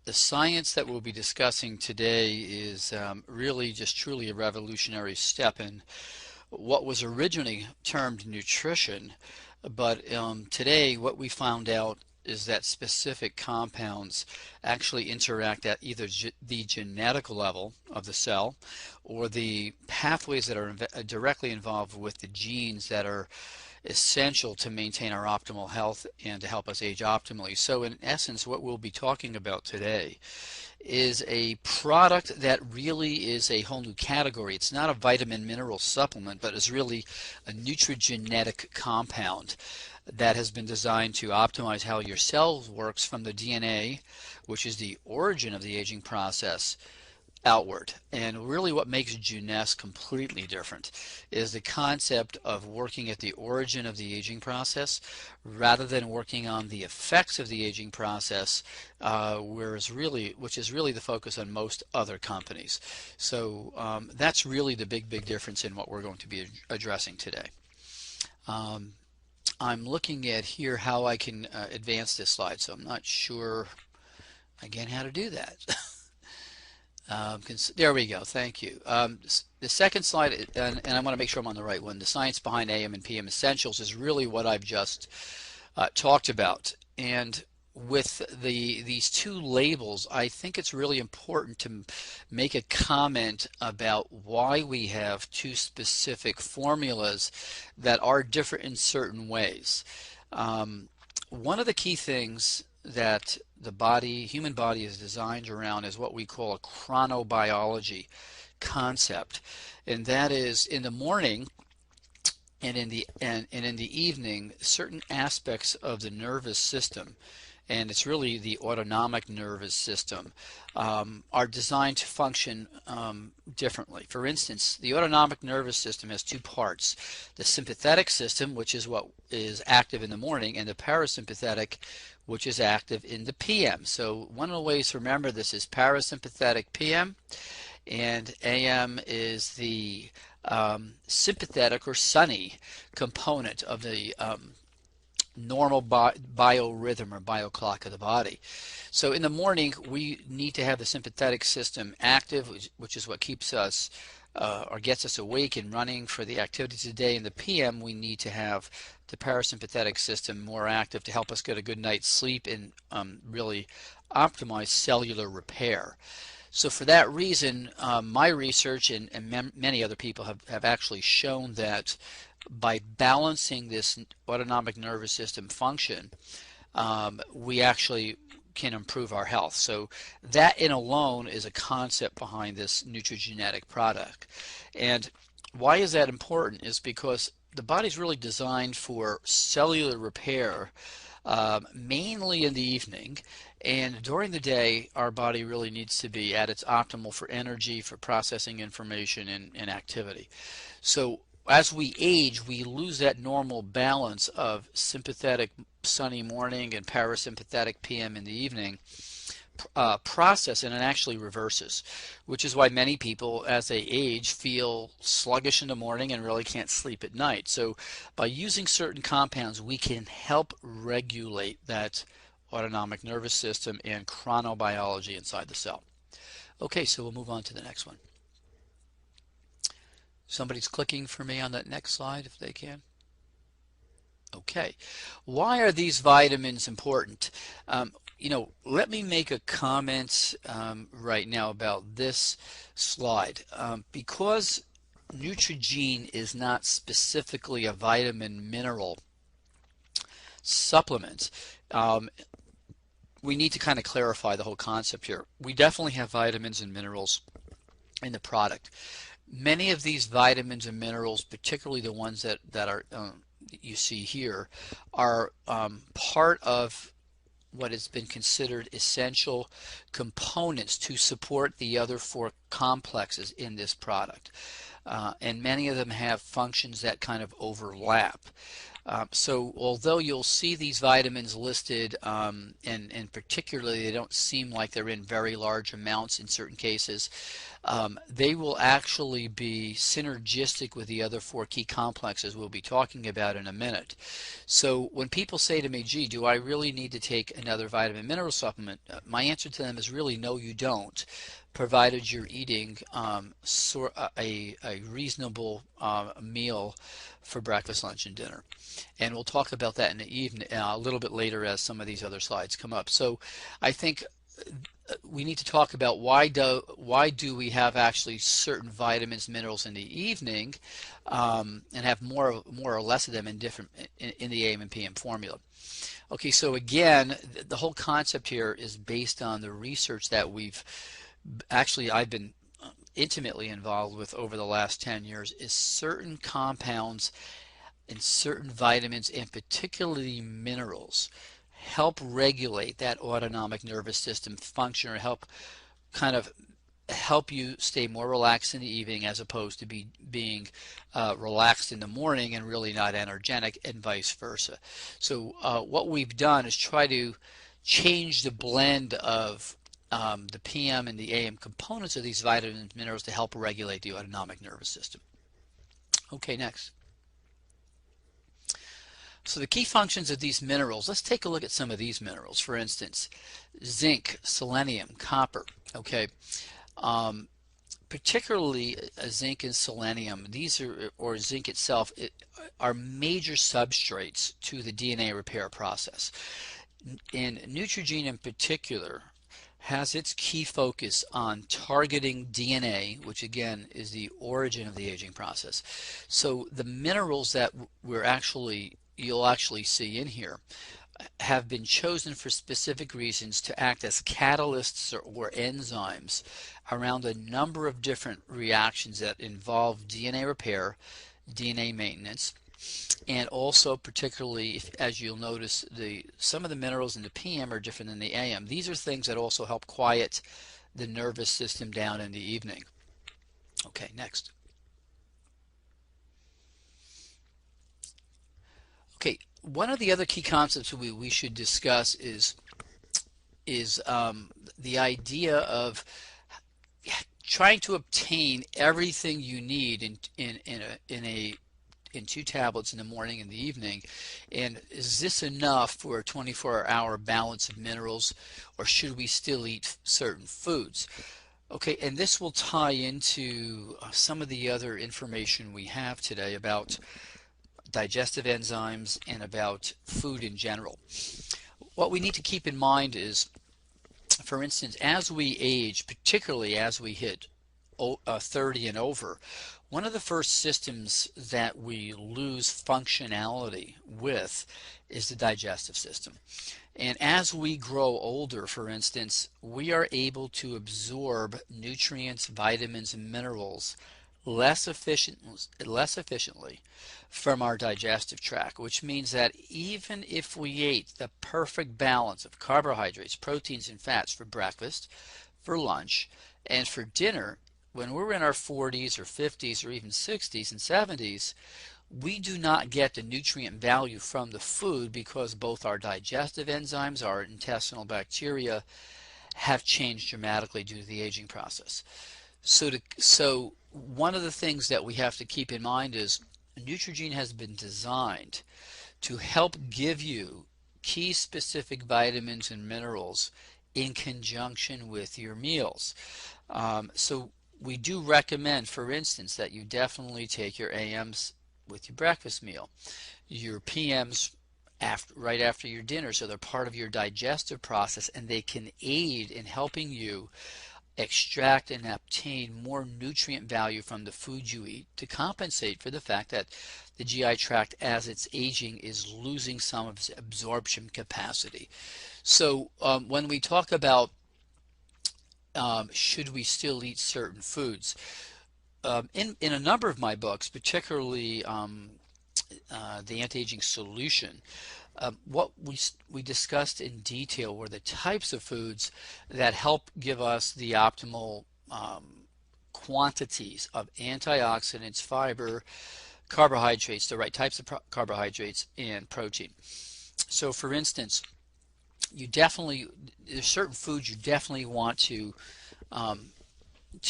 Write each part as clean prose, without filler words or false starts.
The science that we'll be discussing today is really just truly a revolutionary step in what was originally termed nutrition, but today what we found out is that specific compounds actually interact at either the genetic level of the cell or the pathways that are directly involved with the genes that are essential to maintain our optimal health and to help us age optimally. So in essence, what we'll be talking about today is a product that really is a whole new category. It's not a vitamin mineral supplement, but is really a nutrigenetic compound that has been designed to optimize how your cells works from the DNA, which is the origin of the aging process, outward. And really what makes Jeunesse completely different is the concept of working at the origin of the aging process rather than working on the effects of the aging process, which is really the focus on most other companies. So that's really the big difference in what we're going to be addressing today. I'm looking at here how I can advance this slide, so I'm not sure again how to do that. There we go. Thank you. The second slide, and I want to make sure I'm on the right one, the science behind AM and PM essentials is really what I've just talked about. And with these two labels, I think it's really important to make a comment about why we have two specific formulas that are different in certain ways. One of the key things that the human body is designed around is what we call a chronobiology concept, and that is in the morning and in the evening, certain aspects of the nervous system, and it's really the autonomic nervous system, are designed to function differently. For instance, the autonomic nervous system has two parts: the sympathetic system, which is what is active in the morning, and the parasympathetic, which is active in the PM. So one of the ways to remember this is parasympathetic PM, and AM is the sympathetic or sunny component of the normal biorhythm or bioclock of the body. So in the morning we need to have the sympathetic system active, which is what keeps us or gets us awake and running for the activities of the day. In the PM we need to have the parasympathetic system more active to help us get a good night's sleep and really optimize cellular repair. So for that reason, my research and many other people have actually shown that by balancing this autonomic nervous system function, we actually can improve our health. So that in alone is a concept behind this nutrigenetic product. And why is that important is because the body's really designed for cellular repair, mainly in the evening, and during the day our body really needs to be at its optimal for energy, for processing information and activity. So as we age, we lose that normal balance of sympathetic sunny morning and parasympathetic PM in the evening process, and it actually reverses, which is why many people as they age feel sluggish in the morning and really can't sleep at night. So by using certain compounds we can help regulate that autonomic nervous system and chronobiology inside the cell. Okay, so we'll move on to the next one. Somebody's clicking for me on that next slide if they can. Okay, why are these vitamins important? Let me make a comment right now about this slide. Because Neutrogene is not specifically a vitamin mineral supplement, we need to kind of clarify the whole concept here. We definitely have vitamins and minerals in the product. Many of these vitamins and minerals, particularly the ones that are you see here, are part of what has been considered essential components to support the other four complexes in this product. And many of them have functions that kind of overlap. So although you'll see these vitamins listed, and particularly they don't seem like they're in very large amounts in certain cases, they will actually be synergistic with the other four key complexes we'll be talking about in a minute. So when people say to me, gee, do I really need to take another vitamin mineral supplement? My answer to them is really no, you don't, provided you're eating a reasonable meal for breakfast, lunch, and dinner. And we'll talk about that in the evening a little bit later as some of these other slides come up. So I think we need to talk about why do we have actually certain vitamins, minerals in the evening, and have more or less of them in different in the AM and PM formula. Okay, so again, the whole concept here is based on the research that I've been intimately involved with over the last 10 years, is certain compounds and certain vitamins, and particularly minerals, help regulate that autonomic nervous system function, or help you stay more relaxed in the evening as opposed to being relaxed in the morning and really not energetic, and vice versa. So what we've done is try to change the blend of the PM and the AM components of these vitamins and minerals to help regulate the autonomic nervous system. Okay, next. So the key functions of these minerals, let's take a look at some of these minerals. For instance, zinc, selenium, copper. Okay, particularly zinc and selenium, or zinc itself, are major substrates to the DNA repair process. And Neutrogena in particular has its key focus on targeting DNA, which again is the origin of the aging process. So the minerals that you'll actually see in here have been chosen for specific reasons to act as catalysts or enzymes around a number of different reactions that involve DNA repair, DNA maintenance, and also particularly, as you'll notice, some of the minerals in the PM are different than the AM. These are things that also help quiet the nervous system down in the evening. Okay, next. Okay, one of the other key concepts we should discuss is the idea of trying to obtain everything you need in 2 tablets in the morning and the evening. And is this enough for a 24-hour balance of minerals, or should we still eat certain foods? Okay, and this will tie into some of the other information we have today about digestive enzymes and about food in general. What we need to keep in mind is, for instance, as we age, particularly as we hit 30 and over, one of the first systems that we lose functionality with is the digestive system. And as we grow older, for instance, we are able to absorb nutrients, vitamins, and minerals less efficiently from our digestive tract, which means that even if we ate the perfect balance of carbohydrates, proteins, and fats for breakfast, for lunch, and for dinner, when we're in our 40s or 50s or even 60s and 70s, we do not get the nutrient value from the food because both our digestive enzymes, our intestinal bacteria, have changed dramatically due to the aging process. So one of the things that we have to keep in mind is Neutrogena has been designed to help give you key specific vitamins and minerals in conjunction with your meals. So we do recommend, for instance, that you definitely take your AMs with your breakfast meal, your PMs right after your dinner, so they're part of your digestive process, and they can aid in helping you extract and obtain more nutrient value from the food you eat to compensate for the fact that the GI tract, as it's aging, is losing some of its absorption capacity. So when we talk about should we still eat certain foods, in a number of my books, particularly the Anti-Aging Solution, what we discussed in detail were the types of foods that help give us the optimal quantities of antioxidants, fiber, carbohydrates, the right types of carbohydrates and protein. So for instance, there's certain foods you definitely want to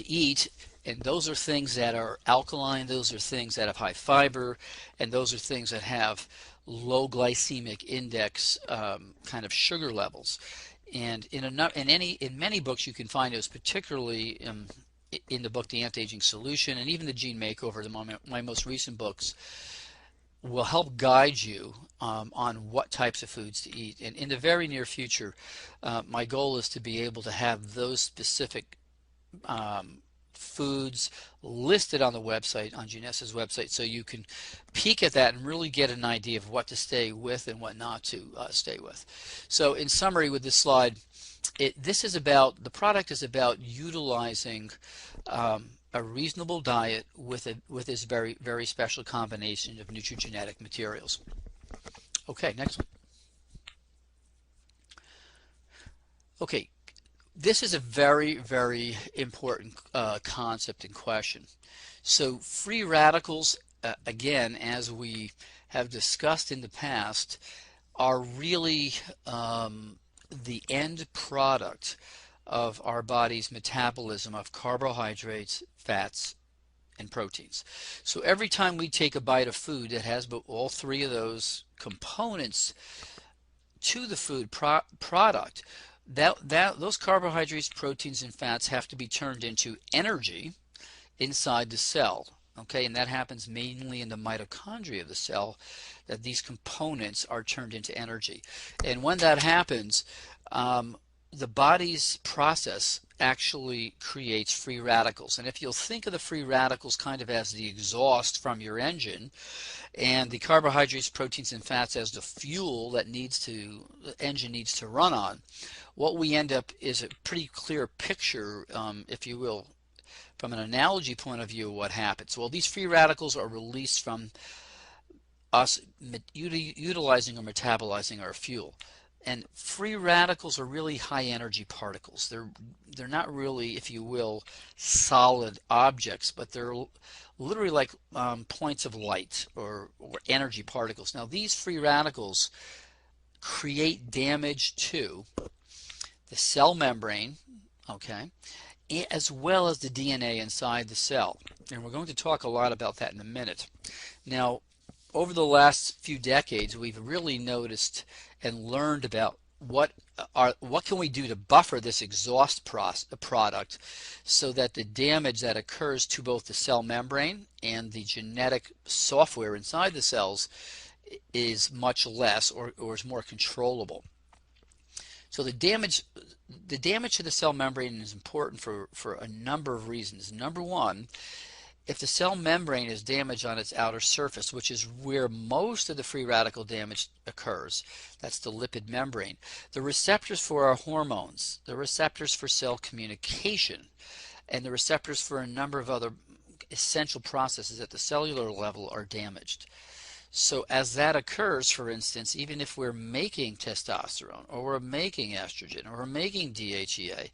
eat, and those are things that are alkaline, those are things that have high fiber, and those are things that have low glycemic index kind of sugar levels. And in many books you can find those, particularly in the book The Anti-Aging Solution and even the Gene Makeover, my most recent books, will help guide you on what types of foods to eat. And in the very near future, my goal is to be able to have those specific foods listed on the website, on Jeunesse's website, so you can peek at that and really get an idea of what to stay with and what not to stay with. So in summary with this slide, the product is about utilizing a reasonable diet with this very, very special combination of nutrigenetic materials. Okay, next one. Okay, this is a very, very important concept in question. So free radicals, again, as we have discussed in the past, are really the end product of our body's metabolism of carbohydrates, fats, and proteins. So every time we take a bite of food that has all three of those components to the food product, those carbohydrates, proteins, and fats have to be turned into energy inside the cell. Okay, and that happens mainly in the mitochondria of the cell, that these components are turned into energy. And when that happens, the body's process actually creates free radicals. And if you'll think of the free radicals kind of as the exhaust from your engine, and the carbohydrates, proteins, and fats as the fuel that the engine needs to run on, what we end up is a pretty clear picture, if you will, from an analogy point of view, what happens. Well, these free radicals are released from us utilizing or metabolizing our fuel. And free radicals are really high energy particles. They're not really, if you will, solid objects, but they're literally like points of light or energy particles. Now these free radicals create damage to the cell membrane, okay, as well as the DNA inside the cell. And we're going to talk a lot about that in a minute. Now, over the last few decades, we've really noticed and learned about what can we do to buffer this exhaust product so that the damage that occurs to both the cell membrane and the genetic software inside the cells is much less or is more controllable. So the damage to the cell membrane is important for a number of reasons. Number one, if the cell membrane is damaged on its outer surface, which is where most of the free radical damage occurs, that's the lipid membrane, the receptors for our hormones, the receptors for cell communication, and the receptors for a number of other essential processes at the cellular level are damaged. So as that occurs, for instance, even if we're making testosterone or we're making estrogen or we're making DHEA,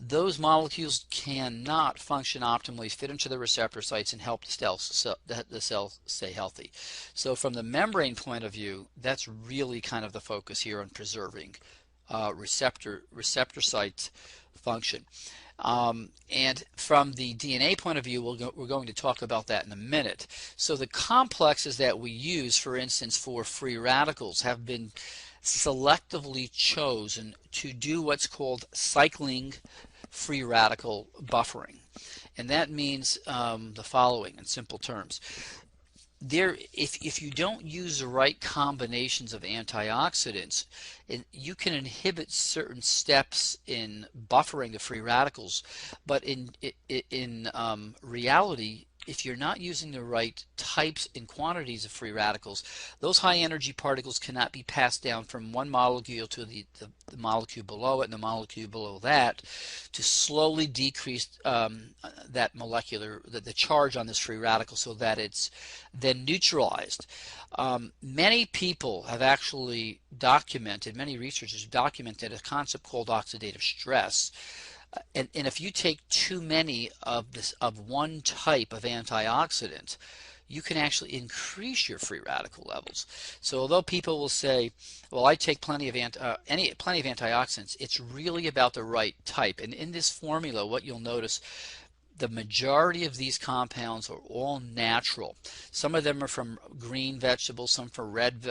those molecules cannot function optimally, fit into the receptor sites, and help the cell stay healthy. So from the membrane point of view, that's really kind of the focus here on preserving receptor site function. And from the DNA point of view, we're going to talk about that in a minute. So the complexes that we use, for instance, for free radicals have been selectively chosen to do what's called cycling free radical buffering. And that means the following in simple terms. If you don't use the right combinations of antioxidants, you can inhibit certain steps in buffering the free radicals, but in reality, if you're not using the right types and quantities of free radicals, those high energy particles cannot be passed down from one molecule to the molecule below it and the molecule below that to slowly decrease that the charge on this free radical so that it's then neutralized. Many people have actually documented, many researchers have documented a concept called oxidative stress. And if you take too many of one type of antioxidant, you can actually increase your free radical levels. So although people will say, well, I take plenty of antioxidants, it's really about the right type. And in this formula, what you'll notice, the majority of these compounds are all natural. Some of them are from green vegetables, some from red